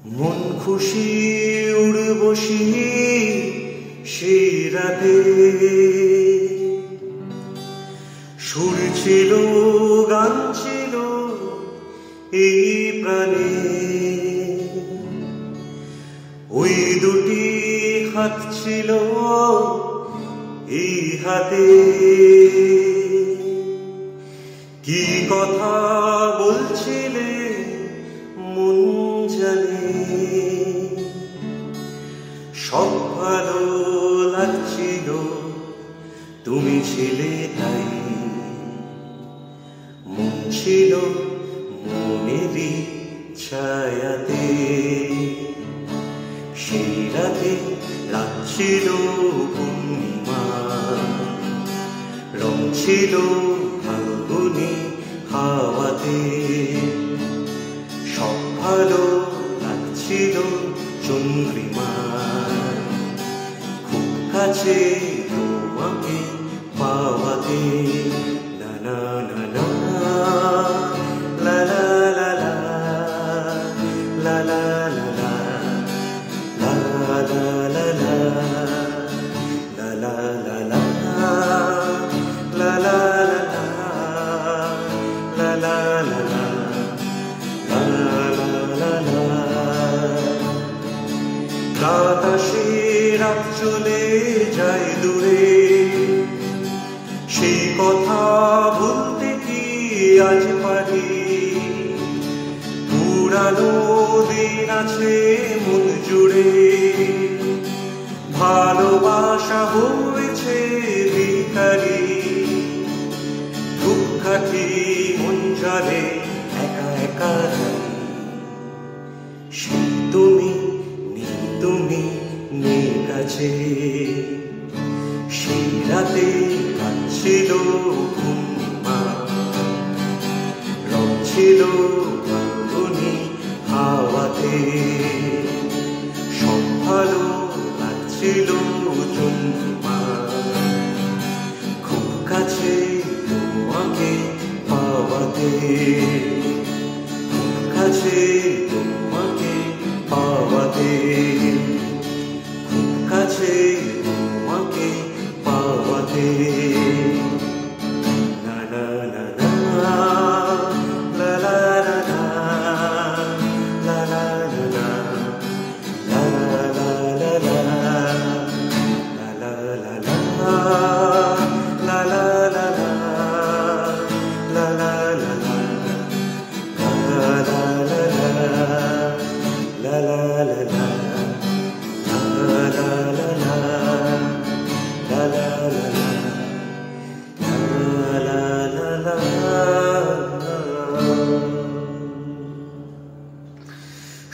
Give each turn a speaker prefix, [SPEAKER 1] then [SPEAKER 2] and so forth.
[SPEAKER 1] মন খুশি উড়বসি সেই রাতে, সুর ছিল গান ছিল এই প্রাণে, ওই দুটি হাত ছিল এই হাতে। কি কথা বলছিলে মন জানে, সব ভালো লাগছিল তুমি ছিলে তাই। মন ছিল মনেরই ছায়াতে, সেই রাতে রাত ছিল পূর্ণিমা, রং ছিল ফাল্গুনি হাওয়াতে। সব ভালো লাগছিল চন্দ্রিমা, খুব কাছে তোমাকে পাওয়াতে। না না না না, লা লা লা লা, লা লা লা লা, লা লা লা লা, লা লা লা লা, লা লা লা লা, লা লা লা লা, রাত আসে রাত চলে যায় দূরে, সেই কথা বলতে কি আজ পারি। পুরানো দিন আছে মন জুড়ে, ভালোবাসা হয়েছে ভিখারি। দুঃখাটি মন জালে একা একা যাই, সেই তুমি তুমি নেই কাছে। সেই রাতে কাঁদছিল পূর্ণিমা, রং ছিল ফাল্গুনি হাওয়াতে। সব ভালো লাগছিল চন্দ্রিমা, খুব কাছে তোমাকে পাওয়াতে। খুব কাছে